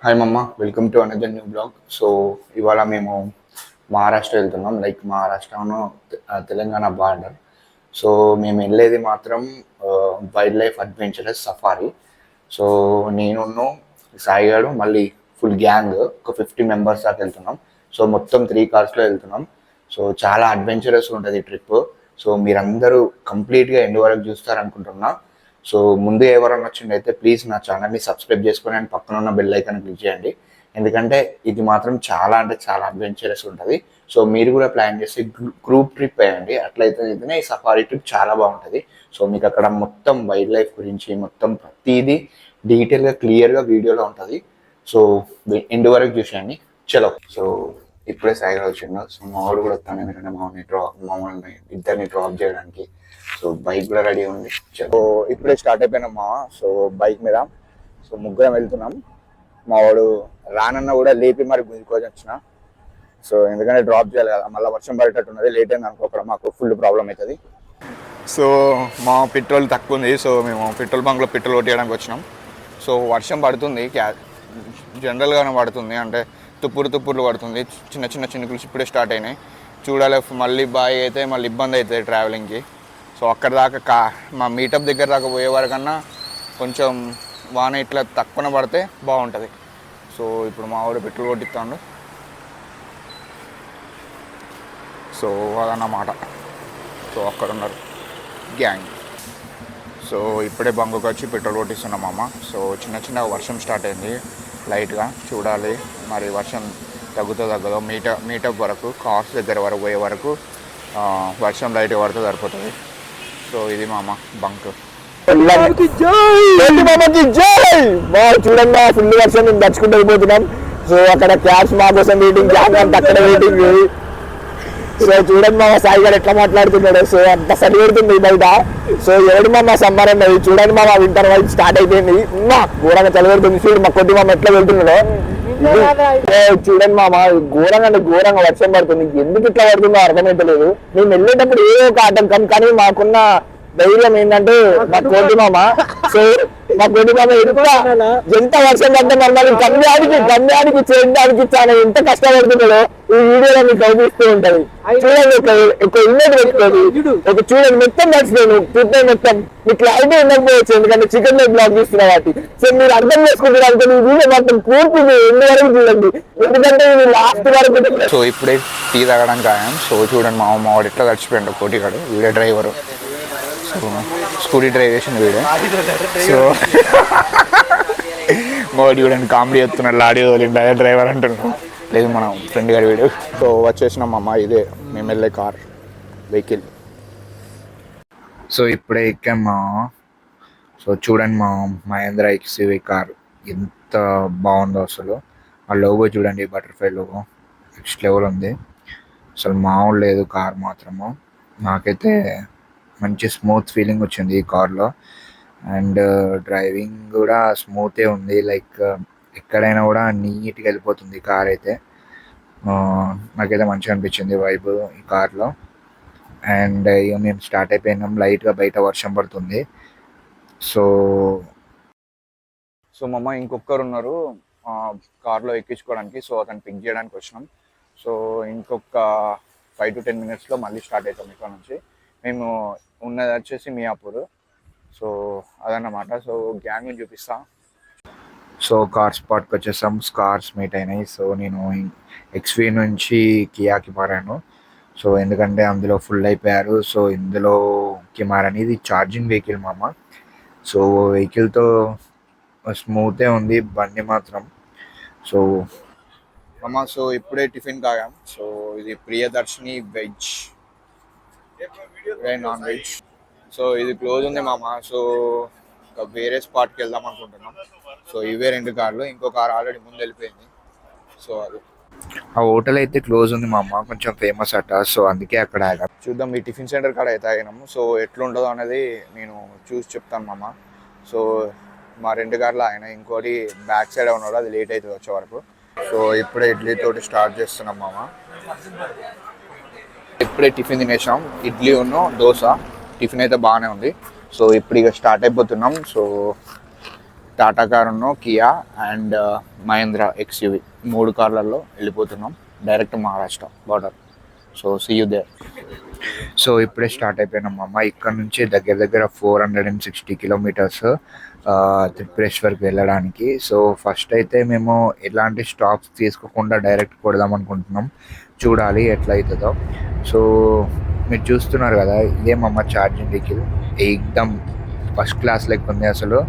Hi మమ్మ, welcome to another new blog. So ఇవాళ మేము మహారాష్ట్ర వెళ్తున్నాం, లైక్ మహారాష్ట్రను తెలంగాణ బార్డర్. సో మేము వెళ్ళేది మాత్రం wildlife adventurous safari. So నేనున్ను సాయిగాడు మళ్ళీ ఫుల్ గ్యాంగ్ ఒక 50 మెంబర్స్ దాకా వెళ్తున్నాం. సో మొత్తం 3 కార్స్లో వెళ్తున్నాం. సో చాలా అడ్వెంచరస్ ఉంటుంది ఈ ట్రిప్. సో మీరందరూ కంప్లీట్గా ఎండ్ వరకు చూస్తారనుకుంటున్నా. సో ముందు ఎవరైనా వచ్చిండైతే ప్లీజ్ నా ఛానల్ని సబ్స్క్రైబ్ చేసుకొని అండ్ పక్కన ఉన్న బెల్ ఐకాన్ క్లిక్ చేయండి. ఎందుకంటే ఇది మాత్రం చాలా అంటే చాలా అడ్వెంచరస్ ఉంటుంది. సో మీరు కూడా ప్లాన్ చేసి గ్రూప్ ట్రిప్ వేయండి. అట్లయితేనే ఈ సఫారీ ట్రిప్ చాలా బాగుంటుంది. సో మీకు అక్కడ మొత్తం వైల్డ్ లైఫ్ గురించి మొత్తం ప్రతిదీ డీటెయిల్గా క్లియర్గా వీడియోలో ఉంటుంది. సో ఎండ్ వరకు చూసేయండి. చలో. సో ఇప్పుడే సాయిగా వచ్చిండు. సో మా వాడు కూడా వస్తాను, ఎందుకంటే మమ్మల్ని ఇద్దరిని డ్రాప్ చేయడానికి. సో బైక్ కూడా రెడీ ఉంది. సో ఇప్పుడే స్టార్ట్ అయిపోయినాం మా. సో బైక్ మీద సో ముగ్గురం వెళ్తున్నాం. మా వాడు రానన్న కూడా లేపి మరి గుంజుకోవచ్చు వచ్చిన. సో ఎందుకంటే డ్రాప్ చేయాలి కదా, మళ్ళీ వర్షం పడేటట్టు ఉన్నది. లేట్ అయింది అనుకోకుండా మాకు ఫుల్ ప్రాబ్లం అవుతుంది. సో మా పెట్రోల్ తక్కువ ఉంది. సో మేము పెట్రోల్ బంక్లో పెట్రోల్ కొట్టేయడానికి వచ్చినాం. సో వర్షం పడుతుంది, జనరల్గానే పడుతుంది, అంటే తుప్పుర్లు పడుతుంది. చిన్న చిన్న చినుకులు ఇప్పుడే స్టార్ట్ అయినాయి. చూడాలి, మళ్ళీ బాయ్ అయితే మళ్ళీ ఇబ్బంది అవుతుంది ట్రావెలింగ్కి. సో అక్కడ దాకా మా మీటప్ దగ్గర దాకా పోయేవారికన్నా కొంచెం వాన ఇట్లా తక్కువ పడితే బాగుంటుంది. సో ఇప్పుడు మా వాడు పెట్రోల్ కొట్టిస్తాడు. సో అదన్నమాట. సో అక్కడ ఉన్నారు గ్యాంగ్. సో ఇప్పుడే బంగుకి వచ్చి పెట్రోల్ కొట్టిస్తున్నాం అమ్మ. సో చిన్న వర్షం స్టార్ట్ అయింది లైట్గా. చూడాలి మరి వర్షం తగ్గదో మీటప్ వరకు, కార్స్ దగ్గర వరకు పోయే వరకు వర్షం లైట్గా పడితే సరిపోతుంది. సో ఇది మా అమ్మ బంక్. చూడండి, ఫుల్ వర్షం మేము దచ్చుకుంటూ వెళ్ళిపోతున్నాం. సో అక్కడ క్యాబ్స్ మా కోసం వెయిటింగ్, క్యాబ్ అంతా అక్కడ వెయిటింగ్. సో చూడండి మా సాయి గారు ఎట్లా మాట్లాడుతున్నాడు. సో అంత సరి పెడుతుంది బయట. సో ఎవడు మా సమ్మర్ అన్నది చూడండి, మా వింటర్ వైపు స్టార్ట్ అయిపోయింది. ఘోరంగా చలి పెడుతుంది. చూడు మా కొద్ది మామ ఎట్లా వెళ్తున్నాడో చూడండి మామ. ఘోరంగా వర్షం పడుతుంది. ఎందుకు ఇట్లా పడుతుందో అర్థమైతలేదు. మేము వెళ్ళేటప్పుడు ఏదో ఒక ఆటంకం, కానీ మాకున్న ధైర్యం ఏంటంటే మా కోటి మామ. సో మా కోటి మామ ఎంత వర్షం పడితే మమ్మల్ని గమ్యానికి చేయడానికి చాలా ఎంత కష్టపడుతున్నాడో ఈ వీడియోలో మీకు కనిపిస్తూ ఉంటది. చూడండి, ఒక ఇమేజ్ పెట్టుకోండి. చూడండి మొత్తం మర్చిపోయాను, చూద్దాం మొత్తం మీకు క్లారిటీ ఉండకపోవచ్చు, ఎందుకంటే చికెన్ లైక్ బ్లాగ్ తీస్తున్నా వాటి. సో మీరు అర్థం చేసుకుంటున్నారు ఈ వీడియో మొత్తం పూర్తి ఎన్ని వరకు చూడండి, ఎందుకంటే ఇది లాస్ట్ వరకు. సో ఇప్పుడే టీ తాగడానికి ఆయాం. సో చూడండి మా వాడు ఎట్లా గడిచిపోయాడు Kotigadu, video driver. Scooty drive చేసిన వీడియో. సో మోడీ చూడండి కామెడీ చెప్తున్నాడు, లాడీ వదిలిండి అదే డ్రైవర్ అంటున్నాడు. లేదు మన ఫ్రెండ్ గారి వీడియో. సో వచ్చేసినాం అమ్మ, ఇదే మేము వెళ్ళే కార్ వెహికల్. సో ఇప్పుడే ఎక్కామా. సో చూడండి మా మహేంద్ర ఎక్స్యూవీ కార్ ఎంత బాగుందో అసలు. ఆ లోగో చూడండి, బటర్ఫ్లై లోగో నెక్స్ట్ లెవెల్ ఉంది అసలు, మామూలు లేదు కార్ మాత్రము. నాకైతే మంచి స్మూత్ ఫీలింగ్ వచ్చింది ఈ కార్లో. అండ్ డ్రైవింగ్ కూడా స్మూతే ఉంది, లైక్ ఎక్కడైనా కూడా నీట్గా వెళ్ళిపోతుంది కార్ అయితే. నాకైతే మంచిగా అనిపించింది వైబ్ ఈ కార్లో. అండ్ ఇక మేము స్టార్ట్ అయిపోయినాం. లైట్గా బయట వర్షం పడుతుంది. సో మమ్మ ఇంకొకరు ఉన్నారు కార్లో ఎక్కించుకోవడానికి. సో అతను పిక్ చేయడానికి వచ్చినాం. సో ఇంకొక 5 to 10 minutesలో మళ్ళీ స్టార్ట్ అవుతాం ఇక్కడ నుంచి. మేము ఉన్నది వచ్చేసి మియాపూర్. సో అదన్నమాట. సో గ్యాంగ్ చూపిస్తా. సో కార్ స్పాట్కి వచ్చేసాం. కార్స్ మీట్ అయినాయి. సో నేను ఎక్స్వీ నుంచి కియాకి మారాను. సో ఎందుకంటే అందులో ఫుల్ అయిపోయారు. సో ఇందులోకి మారని, ఇది ఛార్జింగ్ వెహికల్ మామ. సో వెహికల్తో స్మూతే ఉంది బండి మాత్రం. సో మామ సో ఇప్పుడే టిఫిన్ తాగాం. సో ఇది Priyadarshini veg, non veg. So ఇది క్లోజ్ ఉంది మామ. సో ఒక వేరే స్పాట్కి వెళ్దాం అనుకుంటున్నాం. సో ఇవే 2 కార్లు, ఇంకో కార్ ఆల్రెడీ ముందు వెళ్ళిపోయింది. సో అది ఆ హోటల్ అయితే క్లోజ్ ఉంది మామ, కొంచెం ఫేమస్ అట. సో అందుకే అక్కడ ఆగాం. చూద్దాం, ఈ టిఫిన్ సెంటర్ కాడ అయితే ఆగినాము. సో ఎట్లుంటుందో అనేది నేను చూసి చెప్తాను మామ. సో మా 2 కార్లు ఆయన, ఇంకోటి బ్యాక్ సైడ్ ఉన్నాడు, అది లేట్ అవుతుంది వచ్చే వరకు. సో ఇప్పుడే ఇడ్లీ తోటి స్టార్ట్ చేస్తున్నాం మామ. ఇప్పుడే టిఫిన్ తినేసాం, ఇడ్లీ ఉన్న దోశ. టిఫిన్ అయితే బాగానే ఉంది. సో ఇప్పుడు ఇక స్టార్ట్ అయిపోతున్నాం. సో టాటా కారును, కియా అండ్ మహేంద్ర XUV 3 కార్లలో వెళ్ళిపోతున్నాం direct Maharashtra border. So see you there. So ఇప్పుడే స్టార్ట్ అయిపోయినాం అమ్మ. ఇక్కడ నుంచి దగ్గర దగ్గర 460 కిలోమీటర్స్ త్రిపురేశ్వర్కి వెళ్ళడానికి. సో ఫస్ట్ అయితే మేము ఎలాంటి స్టాప్స్ తీసుకోకుండా డైరెక్ట్ కొడదాం అనుకుంటున్నాం. చూడాలి ఎట్లా అవుతుందో. సో మీరు చూస్తున్నారు కదా, ఇదేమమ్మ ఛార్జింగ్ వెహికల్. ఏకదమ్ ఫస్ట్ క్లాస్ లెక్క ఉంది అసలు.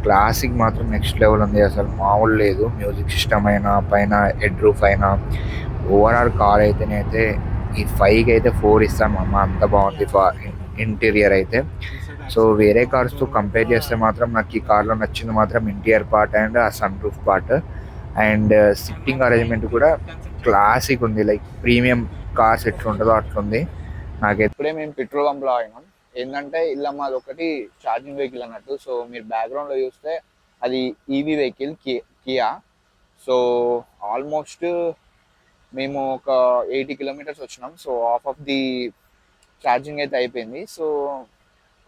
క్లాసిక్ మాత్రం నెక్స్ట్ లెవెల్ ఉంది, అసలు మామూలు లేదు. మ్యూజిక్ సిస్టమ్ అయినా, పైన హెడ్ రూఫ్ అయినా, ఓవరాల్ కార్ అయితేనైతే ఈ 5కి అయితే 4 ఇస్తాం అమ్మ. అంత బాగుంది ఇంటీరియర్ అయితే. సో వేరే కార్స్తో కంపేర్ చేస్తే మాత్రం నాకు ఈ కార్లో నచ్చింది మాత్రం ఇంటీరియర్ పార్ట్ అండ్ ఆ sunroof part. And sitting arrangement కూడా క్లాసిక్ ఉంది, లైక్ ప్రీమియం కార్స్ ఎట్లుంటుందో అట్లుంది. నాకైతే ఇప్పుడే మేము పెట్రోల్ పంప్లో ఆగినాం. ఏంటంటే ఇలా మాది ఒకటి ఛార్జింగ్ వెహికల్ అన్నట్టు. సో మీరు బ్యాక్గ్రౌండ్లో చూస్తే అది EV vehicle Kia. So almost మేము ఒక 80 కిలోమీటర్స్ వచ్చినాం. So half of the charging అయితే అయిపోయింది. సో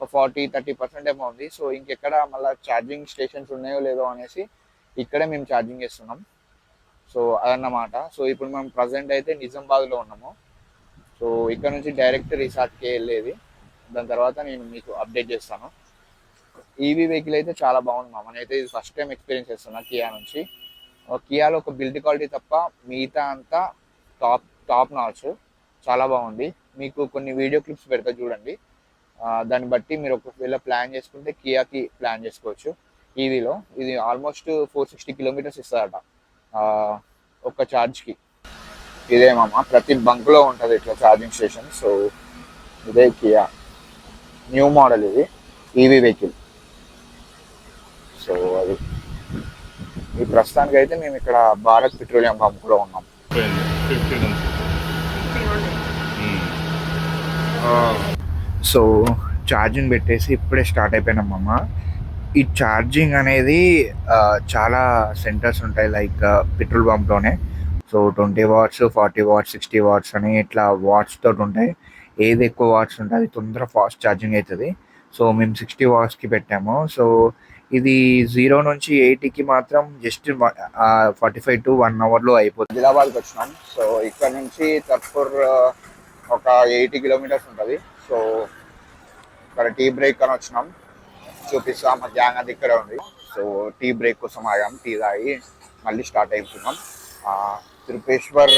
ఒక 40-30% ఏమో ఉంది. సో ఇంకెక్కడ మళ్ళీ ఛార్జింగ్ స్టేషన్స్ ఉన్నాయో లేదో అనేసి ఇక్కడే మేము ఛార్జింగ్ చేస్తున్నాం. సో అదన్నమాట. సో ఇప్పుడు మేము ప్రజెంట్ అయితే నిజామాబాద్లో ఉన్నాము. సో ఇక్కడ నుంచి డైరెక్ట్ రిసార్ట్కి వెళ్ళేది. దాని తర్వాత నేను మీకు అప్డేట్ చేస్తాను. ఈవీ వెహికల్ అయితే చాలా బాగుంది మా. నేనైతే ఇది ఫస్ట్ టైం ఎక్స్పీరియన్స్ చేస్తున్నా కియా నుంచి. కియాలో ఒక బిల్డ్ క్వాలిటీ తప్ప మిగతా అంతా టాప్ నాచ్, చాలా బాగుంది. మీకు కొన్ని వీడియో క్లిప్స్ పెడతా చూడండి. దాన్ని బట్టి మీరు ఒకవేళ ప్లాన్ చేసుకుంటే కియాకి ప్లాన్ చేసుకోవచ్చు. ఈవీలో ఇది ఆల్మోస్ట్ 460 కిలోమీటర్స్ ఇస్తుందట ఒక్క ఛార్జ్కి. ఇదేమమ్మా ప్రతి బంక్లో ఉంటుంది ఇట్లా ఛార్జింగ్ స్టేషన్. సో ఇదే కియా న్యూ మోడల్, ఇది ఈవీ వెహికల్. సో అది ఈ ప్రస్తుతానికి అయితే మేము ఇక్కడ భారత్ పెట్రోలియం పంప్లో ఉన్నాం. సో ఛార్జింగ్ పెట్టేసి ఇప్పుడే స్టార్ట్ అయిపోయినామమ్మ. ఈ ఛార్జింగ్ అనేది చాలా సెంటర్స్ ఉంటాయి లైక్ పెట్రోల్ పంప్లోనే. సో 20 వాట్స్, 40 వాట్స్, 60 వాట్స్ అని ఇట్లా వాట్స్ తోటి ఉంటాయి. ఏది ఎక్కువ వాట్స్ ఉంటే అది తొందర ఫాస్ట్ ఛార్జింగ్ అవుతుంది. సో మేము 60 వాట్స్కి పెట్టాము. సో ఇది 0 నుంచి 80కి మాత్రం జస్ట్ 45 to 1 అవర్లో అయిపోతుంది. ఆదిలాబాద్కి వచ్చినాం. సో ఇక్కడ నుంచి తర్పూర్ ఒక 80 కిలోమీటర్స్ ఉంటుంది. సో ఇక్కడ టీ బ్రేక్ అని వచ్చినాం. చూపిస్తాం, మా గ్యాంగ్ అది ఇక్కడ ఉంది. సో టీ బ్రేక్ కోసం ఆగాం, టీ తాగి మళ్ళీ స్టార్ట్ అయిపోతున్నాం. తిరుపేశ్వర్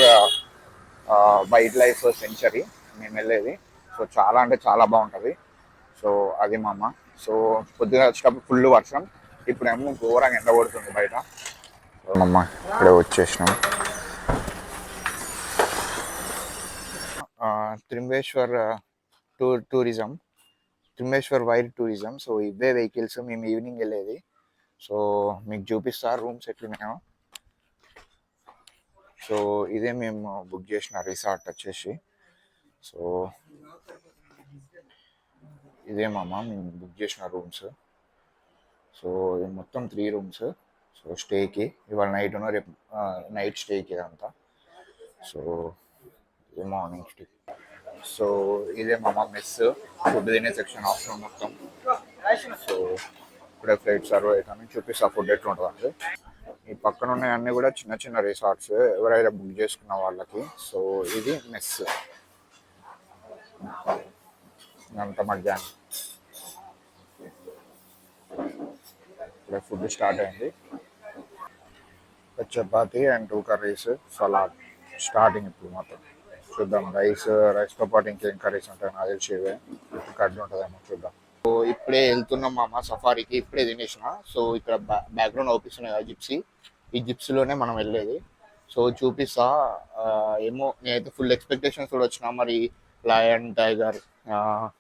వైల్డ్ లైఫ్ సెంచరీ మేము వెళ్ళేది. సో చాలా అంటే చాలా బాగుంటుంది. సో అది మా అమ్మ. సో పొద్దున వచ్చేటప్పుడు ఫుల్ వర్షం, ఇప్పుడేమో ఘోరంగా ఎండ పడుతుంది బయట. అమ్మ ఇక్కడే వచ్చేసినాం. త్రింబేశ్వర్ టూరిజం, త్రింబేశ్వర్ వైల్డ్ టూరిజం. సో ఇవే వెహికల్స్ మేము ఈవినింగ్ వెళ్ళేది. సో మీకు చూపిస్తారు రూమ్స్ ఎట్లున్నాయో. సో ఇదే మేము బుక్ చేసిన రిసార్ట్ వచ్చేసి. సో ఇదేమమ్మా మేము బుక్ చేసిన రూమ్స్. సో ఇది మొత్తం 3 రూమ్స్. సో స్టేకి ఇవాళ నైట్ రేపు నైట్ స్టేకి ఇదంతా. సో ఇది మార్నింగ్ స్టే. సో ఇదేమమ్మా మెస్, ఫుడ్ తినే సెక్షన్ ఆప్షన్ మొత్తం. సో ఇప్పుడే ఫ్లైట్ సర్వ్ అవుతాను, చూపిస్తా ఫుడ్ ఎట్లా ఉంటుంది. ఈ పక్కన ఉన్నాయన్నీ కూడా చిన్న చిన్న రిసార్ట్స్ ఎవరైనా బుక్ చేసుకున్న వాళ్ళకి. సో ఇది మెస్ అంత మధ్యాహ్నం. ఇప్పుడే ఫుడ్ స్టార్ట్ అయింది. Chapati and 2 curries, salad starting. ఇప్పుడు మాత్రం చూద్దాం. రైస్తో పాటు ఇంకేం కర్రీస్ ఉంటాయి నాకు తెలిసేవే. కడ్లు ఉంటుందేమో చూద్దాం. సో ఇప్పుడే వెళ్తున్నాం మామ సఫారీకి. ఇప్పుడే తినేసిన. సో ఇక్కడ బ్యాక్గ్రౌండ్ అవుపిస్తున్నాయి కదా జిప్సీ, ఈ జిప్సీలోనే మనం వెళ్ళేది. సో చూపిస్తా. ఏమో నేనైతే ఫుల్ ఎక్స్పెక్టేషన్స్ కూడా వచ్చినా. మరి లయన్, టైగర్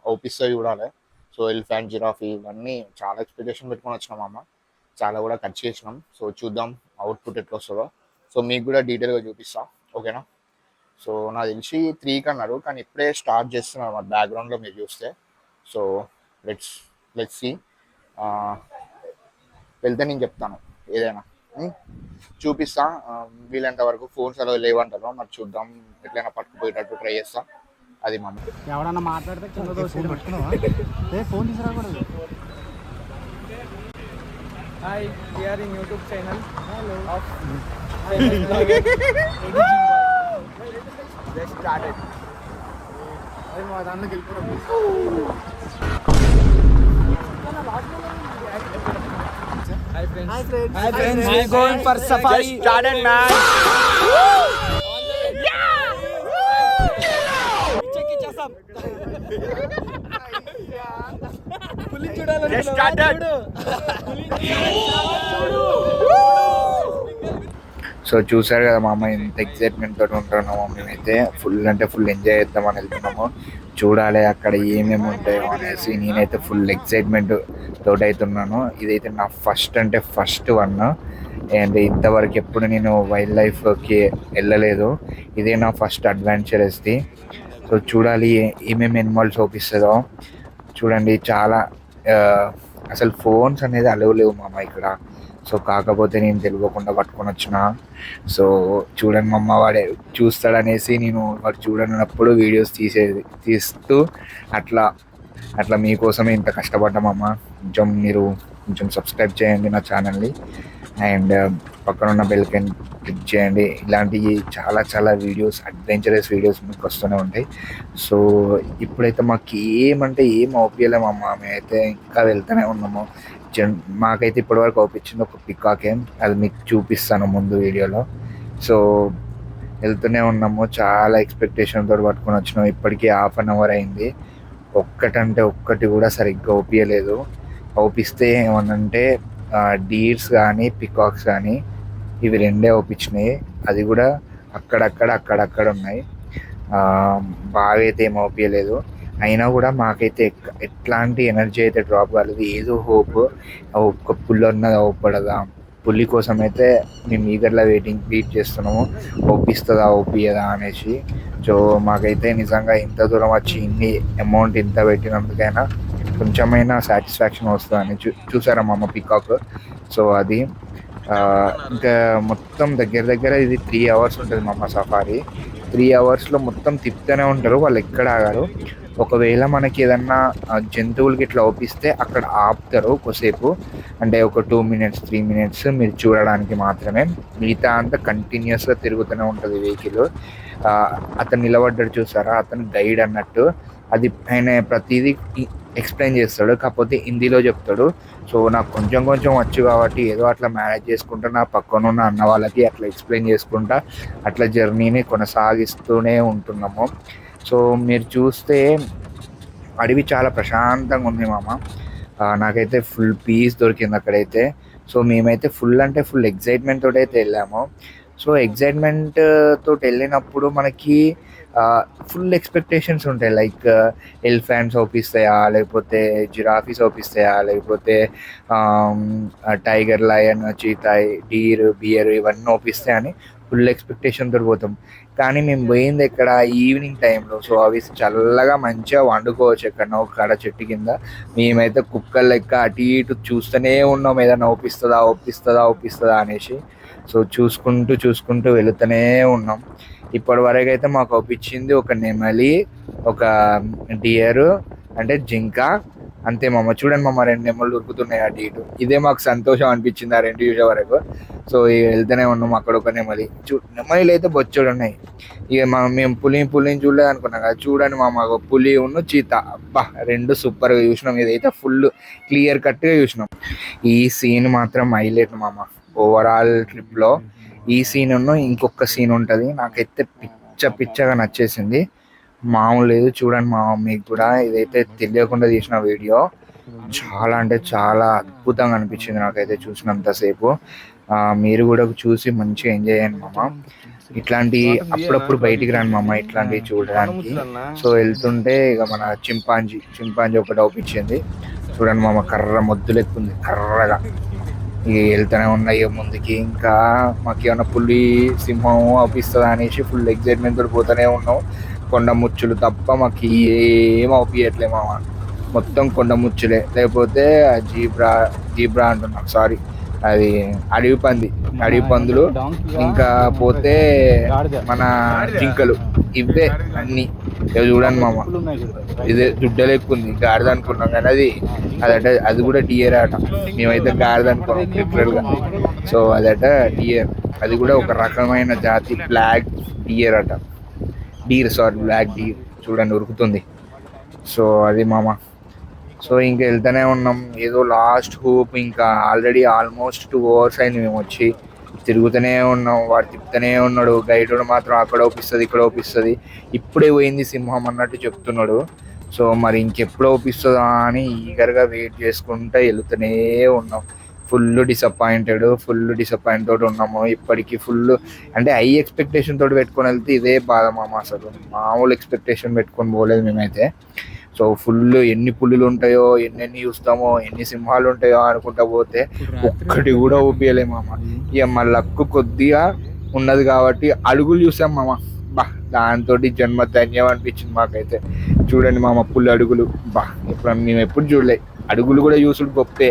అవుపిస్తా చూడాలి. సో ఎలిఫెంట్, జిరాఫీ ఇవన్నీ చాలా ఎక్స్పెక్టేషన్ పెట్టుకొని వచ్చినాం అమ్మ. చాలా కూడా ఖర్చు చేసినాం. సో చూద్దాం అవుట్పుట్ ఎట్లా వస్తుందో. సో మీకు కూడా డీటెయిల్గా చూపిస్తా, ఓకేనా. సో నాకు తెలిసి 3కి అన్నారు, కానీ ఇప్పుడే స్టార్ట్ చేస్తున్నారు మా బ్యాక్గ్రౌండ్లో మీరు చూస్తే. So let's see. వెళ్తే నేను చెప్తాను ఏదైనా చూపిస్తా. వీలంత వరకు ఫోన్స్ అలా లేవంటారు, మరి చూద్దాం. ఎట్లయినా పట్టుకుపోయేటట్టు ట్రై చేస్తా. అది మా ఎవడన్నా మాట్లాడితే కింద phone తీసుకురాకూడదు. Hi, we are in YouTube channel. Hello. Of Just started. Hi friends. Hi friends. Hi friends. We going for safari. Just started, man. Just started. So చూసారు కదా మా అమ్మ ఎంత ఎక్సైట్మెంట్ తోటి ఉంటున్నామో మేమైతే ఫుల్ అంటే ఫుల్ ఎంజాయ్ చేద్దామని వెళ్తున్నాము. చూడాలి అక్కడ ఏమేమి ఉంటాయో అనేసి నేనైతే ఫుల్ ఎక్సైట్మెంట్ తోటి అవుతున్నాను. ఇదైతే నా ఫస్ట్ అంటే ఫస్ట్ వన్, అండ్ ఇంతవరకు ఎప్పుడు నేను వైల్డ్ లైఫ్కి వెళ్ళలేదు. ఇదే నా ఫస్ట్ అడ్వెంచరస్ది. సో చూడాలి ఏమేమి ఎనిమల్స్ చూపిస్తుందో. చూడండి చాలా అసలు ఫోన్స్ అనేది అలవ్ లేవు మా అమ్మ ఇక్కడ. సో కాకపోతే నేను తెలియకుండా పట్టుకొని వచ్చిన. సో చూడండి మా అమ్మ వాడే చూస్తాడనేసి నేను వాడు చూడనప్పుడు వీడియోస్ తీస్తూ అట్లా అట్లా మీకోసమే ఇంత కష్టపడ్డామమ్మ. మీరు కొంచెం సబ్స్క్రైబ్ చేయండి నా ఛానల్ని, అండ్ పక్కన ఉన్న బెల్ ఐకాన్ క్లిక్ చేయండి. ఇలాంటివి చాలా చాలా వీడియోస్, అడ్వెంచరస్ వీడియోస్ మీకు వస్తూనే ఉంటాయి. సో ఇప్పుడైతే మాకు ఏమంటే ఏం అవుపియలేమమ్మా, మేమైతే ఇంకా వెళ్తూనే ఉన్నాము. మాకైతే ఇప్పటివరకు అవుపించింది ఒక పికాకే, అది మీకు చూపిస్తాను ముందు వీడియోలో. సో వెళ్తూనే ఉన్నాము, చాలా ఎక్స్పెక్టేషన్ తోటి పట్టుకొని వచ్చినాము. ఇప్పటికీ 1/2 అవర్ అయింది. ఒక్కటంటే ఒక్కటి కూడా సరిగ్గా అవుపియలేదు. అవుపిస్తే ఏమన్నంటే డీర్స్ కానీ పికాక్స్ కానీ ఇవి రెండే అవుపించినాయి. అది కూడా అక్కడక్కడ ఉన్నాయి. బాగా అయితే ఏం అవుపియలేదు. అయినా కూడా మాకైతే ఎట్లాంటి ఎనర్జీ అయితే డ్రాప్ కాలేదు. ఏదో హోప్, ఒక్క పుల్లి ఉన్నది అవుపడదా, పుల్లి కోసం అయితే మేము ఈగర్లా వెయిట్ చేస్తున్నాము, ఒప్పిస్తుందా ఒప్పియదా అనేసి. సో మాకైతే నిజంగా ఇంత దూరం వచ్చి ఇన్ని అమౌంట్ ఇంత పెట్టినందుకైనా కొంచెమైనా సాటిస్ఫాక్షన్ వస్తుందని చూసారా మా అమ్మ పికాక్. సో అది ఇంకా మొత్తం దగ్గర ఇది 3 అవర్స్ ఉంటుంది మా అమ్మ సఫారీ. 3 అవర్స్లో మొత్తం తిప్పుతూనే ఉంటారు వాళ్ళు, ఎక్కడ ఆగారు. ఒకవేళ మనకి ఏదన్నా జంతువులకి ఇట్లా ఓపిస్తే అక్కడ ఆపుతారు కొద్దిసేపు, అంటే ఒక 2 మినిట్స్ 3 మినిట్స్ మీరు చూడడానికి మాత్రమే. మిగతా అంతా కంటిన్యూస్గా తిరుగుతూనే ఉంటుంది వెహికల్. అతను నిలబడ్డాడు చూసారా, అతను గైడ్ అన్నట్టు. అది ఆయన ప్రతిదీ ఎక్స్ప్లెయిన్ చేస్తాడు, కాకపోతే హిందీలో చెప్తాడు. సో నాకు కొంచెం వచ్చు కాబట్టి ఏదో అట్లా మేనేజ్ చేసుకుంటా నా పక్కన ఉన్న అన్న వాళ్ళకి అట్లా ఎక్స్ప్లెయిన్ చేసుకుంటా అట్లా జర్నీని కొనసాగిస్తూనే ఉంటున్నాము. సో మీరు చూస్తే అడవి చాలా ప్రశాంతంగా ఉంది మామ. నాకైతే ఫుల్ పీస్ దొరికింది అక్కడైతే. సో మేమైతే ఫుల్ అంటే ఫుల్ ఎగ్జైట్మెంట్ తోటి అయితే వెళ్ళాము. సో ఎగ్జైట్మెంట్ తోటి వెళ్ళినప్పుడు మనకి ఫుల్ ఎక్స్పెక్టేషన్స్ ఉంటాయి. లైక్ ఎలిఫెంట్స్ అవుపిస్తాయా, లేకపోతే జిరాఫీస్ అవుపిస్తాయా, లేకపోతే tiger, lion, cheetah, deer, bear ఇవన్నీ అవుపిస్తాయి అని ఫుల్ ఎక్స్పెక్టేషన్ తోటి పోతాం. కానీ మేము పోయింది ఇక్కడ ఈవినింగ్ టైంలో. సో అవి చల్లగా మంచిగా వండుకోవచ్చు ఎక్కడన్నా ఒక చెట్టు కింద. మేమైతే కుక్కర్ లెక్క అటు ఇటు చూస్తూనే ఉన్నాం, ఏదైనా ఒప్పిస్తుందా అనేసి. సో చూసుకుంటూ వెళుతూనే ఉన్నాం. ఇప్పటి వరకు అయితే మాకు ఒప్పించింది ఒక నెమలి, ఒక డియర్ అంటే జింక, అంతే మామ. చూడండి మామ, 2 నెమళ్ళు ఉరుకుతున్నాయి అటు ఇటు. ఇదే మాకు సంతోషం అనిపించింది ఆ 2 చూసే వరకు. సో వెళ్తూనే ఉన్నాం. అక్కడ ఒక నెమలిలు అయితే బొచ్చడు ఉన్నాయి. ఇక మేము పులిని చూడలేదు అనుకున్నాం కదా. చూడండి మామ, పులి ఉన్న చీత, అబ్బా 2 సూపర్గా చూసినాం. ఇదైతే ఫుల్ క్లియర్ కట్గా చూసినాం. ఈ సీన్ మాత్రం హైలైట్ మామ ఓవరాల్ ట్రిప్లో. ఈ సీన్ ఇంకొక సీన్ ఉంటుంది, నాకైతే పిచ్చగా నచ్చేసింది. మామూలు లేదు. చూడండి మా మీకు కూడా ఇదైతే తెలియకుండా తీసిన వీడియో. చాలా అంటే చాలా అద్భుతంగా అనిపించింది నాకైతే చూసినంతసేపు. మీరు కూడా చూసి మంచిగా ఎంజాయ్ చేయండి మామ. ఇట్లాంటి అప్పుడప్పుడు బయటికి రాండి మామ ఇట్లాంటివి చూడడానికి. సో వెళ్తుంటే ఇక మన చింపాంజీ ఒకటి అవుపించింది. చూడండి మామ, కర్ర మొద్దులెక్కుంది కర్రగా. ఇక వెళ్తూనే ఉన్నాయి ముందుకి. ఇంకా మాకు ఏమన్నా పులి, సింహం అవుపిస్తుందా అనేసి ఫుల్ ఎగ్జైట్మెంట్ తోటి పోతూనే ఉన్నాం. కొండ ముచ్చులు తప్ప మాకు ఏం అవుపియట్లే మామ, మొత్తం కొండ ముచ్చులే. లేకపోతే జీబ్రా అంటున్నాం, సారీ, అది అడవి పందులు, ఇంకా పోతే మన జింకలు, ఇవే అన్ని. చూడండి మామ, ఇదే దుడ్డలు ఎక్కువ ఉంది, గాడిద అనుకున్నాం కానీ అది కూడా డియర్ అట. మేమైతే గాడిద అనుకున్నాం లిటరల్ గా. సో అదట డియర్, అది కూడా ఒక రకమైన జాతి, బ్లాక్ డియర్ అట. బ్లాక్ డీర్ చూడండి ఉరుకుతుంది. సో అది మామ. సో ఇంకా వెళ్తూనే ఉన్నాం, ఏదో లాస్ట్ హోప్. ఇంకా ఆల్రెడీ ఆల్మోస్ట్ 2 hours అయింది మేము వచ్చి. తిరుగుతూనే ఉన్నాం, వాడు తిప్పుతూనే ఉన్నాడు. గైడ్ మాత్రం అక్కడ ఒప్పిస్తుంది, ఇక్కడ ఒప్పిస్తుంది, ఇప్పుడే పోయింది సింహం అన్నట్టు చెప్తున్నాడు. సో మరి ఇంకెప్పుడు ఒప్పిస్తుందా అని ఈగర్గా వెయిట్ చేసుకుంటూ వెళ్తూనే ఉన్నాం. ఫుల్ డిసప్పాయింట్ తోటి ఉన్నాము ఇప్పటికీ. అంటే హై ఎక్స్పెక్టేషన్ తోటి పెట్టుకొని వెళ్తే ఇదే బాధ మామ. అసలు మామూలు ఎక్స్పెక్టేషన్ పెట్టుకొని పోలేదు మేమైతే. సో ఫుల్ ఎన్ని పులులు ఉంటాయో, ఎన్ని చూస్తామో, ఎన్ని సింహాలు ఉంటాయో అనుకుంటా పోతే ఒక్కటి కూడా ఊపియలే మామ. ఇక మా లక్కు కొద్దిగా ఉన్నది కాబట్టి అడుగులు చూసాం మామ. దాంతో జన్మ ధన్యం అనిపించింది మాకైతే. చూడండి మామ, పుల్లు అడుగులు. మేము ఎప్పుడు చూడలే, అడుగులు కూడా చూసుడు గొప్పే.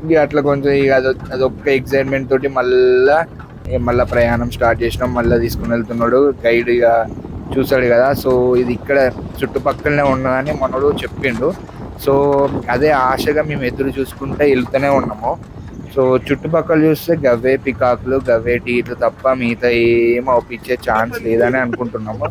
ఇక అట్లా కొంచెం ఇక అదొక్క ఎక్సైట్మెంట్ తోటి మళ్ళా ప్రయాణం స్టార్ట్ చేసినాం. మళ్ళీ తీసుకుని వెళ్తున్నాడు గైడ్. ఇక చూసాడు కదా, సో ఇది ఇక్కడ చుట్టుపక్కలనే ఉన్నదని మనోడు చెప్పిండు. సో అదే ఆశగా మేము ఎదురు చూసుకుంటే వెళ్తూనే ఉన్నాము. సో చుట్టుపక్కల చూస్తే గవ్వే పికాకులు, గవ్వే టీలు తప్ప మిగతా ఏం ఒప్పించే ఛాన్స్ లేదని అనుకుంటున్నాము.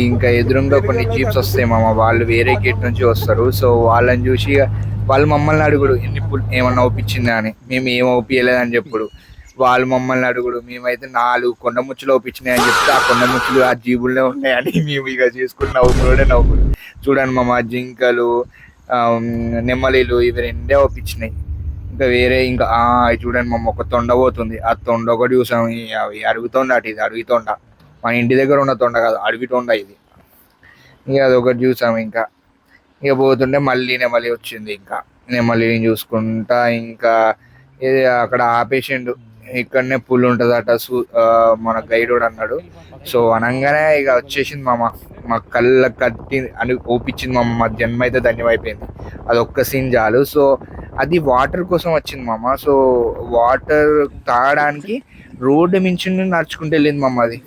ఇంకా ఎదురుగా కొన్ని జీప్స్ వస్తాయి మామ, వాళ్ళు వేరే గేట్ నుంచి వస్తారు. సో వాళ్ళని చూసి వాళ్ళు మమ్మల్ని అడుగుడు ఏమన్నా ఒప్పించిందా అని. మేము ఏం ఒప్పియలేదని చెప్పుడు. వాళ్ళు మమ్మల్ని అడుగుడు. మేమైతే 4 కొండముచ్చులు ఒప్పించినాయి అని చెప్తే ఆ కొండముచ్చులు ఆ జీబుల్లో ఉన్నాయని మేము ఇక చేసుకుని నవ్వుకుడు. చూడండి మామ, జింకలు, నెమ్మలీలు, ఇవి 2 ఒప్పించినాయి. ఇంకా వేరే ఇంకా చూడండి మామ, ఒక తొండ పోతుంది. ఆ తొండ ఒకటి చూసాం. అడవి తొండ అటు, ఇది అడవి తొండ. మన ఇంటి దగ్గర ఉన్న తొండ కాదు, అడవి తొండ ఇది. ఇక అదొకటి చూసాము. ఇక పోతుంటే మళ్ళీ నెమలి వచ్చింది. ఇంకా నెమలిని చూసుకుంటా ఇంకా ఇది అక్కడ ఆపేసిండు. ఇక్కడనే పుల్ ఉంటుందట మన గైడ్ అన్నాడు. సో అనగానే ఇక వచ్చేసింది మామ, మా కళ్ళ కట్టి అని ఓపించింది మామ. మా జన్మ అయితే ధన్యమైపోయింది. అదొక్క సీన్ చాలు. సో అది వాటర్ కోసం వచ్చింది మామ. సో వాటర్ తాగడానికి రోడ్డు మించి నడుచుకుంటూ వెళ్ళింది మామ. అది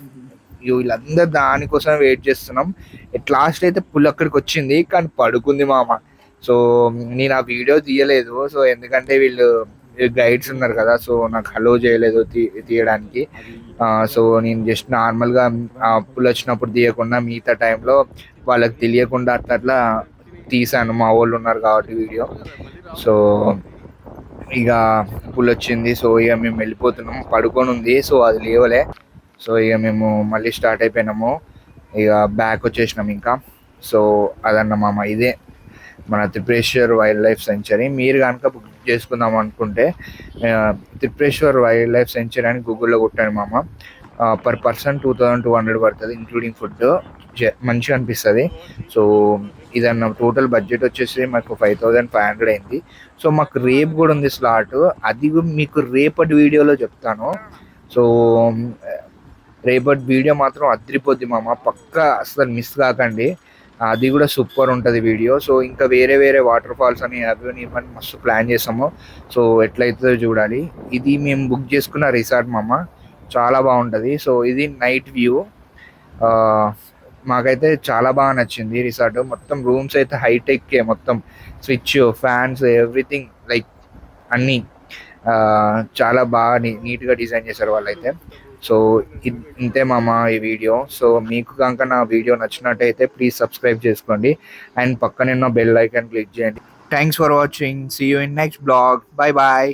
వీళ్ళందరూ దానికోసం వెయిట్ చేస్తున్నాం. ఎట్ లాస్ట్ అయితే పుల్ అక్కడికి వచ్చింది, కానీ పడుకుంది మామ. సో నేను ఆ వీడియో తీయలేదు. సో ఎందుకంటే వీళ్ళు గైడ్స్ ఉన్నారు కదా, సో నాకు అలో చేయలేదు తీయడానికి. సో నేను జస్ట్ నార్మల్గా పుల్ వచ్చినప్పుడు తీయకుండా మిగతా టైంలో వాళ్ళకి తెలియకుండా అట్లా తీసాను. మా వాళ్ళు ఉన్నారు కాబట్టి వీడియో. సో ఇక పుల్ వచ్చింది. సో ఇక మేము వెళ్ళిపోతున్నాం. పడుకొని ఉంది, సో అది లేవలే. సో ఇక మేము మళ్ళీ స్టార్ట్ అయిపోయినాము. ఇక బ్యాక్ వచ్చేసినాం ఇంకా. సో అదన్న మామ, ఇదే మన త్రిపురేశ్వర్ వైల్డ్ లైఫ్ సెంచరీ. మీరు కనుక బుక్ చేసుకుందాం అనుకుంటే త్రిపురేశ్వర్ వైల్డ్ లైఫ్ సెంచరీ అని గూగుల్లో కొట్టాను మామ. పర్ పర్సన్ 2200 పడుతుంది, ఇంక్లూడింగ్ ఫుడ్. మంచిగా అనిపిస్తుంది. సో ఇదన్న టోటల్ బడ్జెట్ వచ్చేసి మాకు 5500 అయింది. సో మాకు రేపు కూడా ఉంది స్లాట్, అది మీకు రేపటి వీడియోలో చెప్తాను. సో రేపటి వీడియో మాత్రం అదిరిపోద్ది మామ, పక్కా అసలు మిస్ కాకండి. అది కూడా సూపర్ ఉంటుంది వీడియో. సో ఇంకా వేరే వాటర్ ఫాల్స్ అని అవి ఇవన్నీ మస్తు ప్లాన్ చేసాము. సో ఎట్లయితుందో చూడాలి. ఇది మేము బుక్ చేసుకున్న రిసార్ట్ మామ, చాలా బాగుంటుంది. సో ఇది నైట్ వ్యూ. మాకైతే చాలా బాగా నచ్చింది రిసార్ట్. మొత్తం రూమ్స్ అయితే హైటెక్, మొత్తం స్విచ్, ఫ్యాన్స్, ఎవ్రీథింగ్ లైక్ అన్నీ చాలా బాగా నీట్గా డిజైన్ చేశారు వాళ్ళైతే. సో ఇంతే మామ ఈ వీడియో. సో మీకు కనుక నా వీడియో నచ్చినట్టయితే ప్లీజ్ సబ్స్క్రైబ్ చేసుకోండి అండ్ పక్కనే ఉన్న బెల్ ఐకాన్ క్లిక్ చేయండి. Thanks for watching. See you in next blog. Bye bye.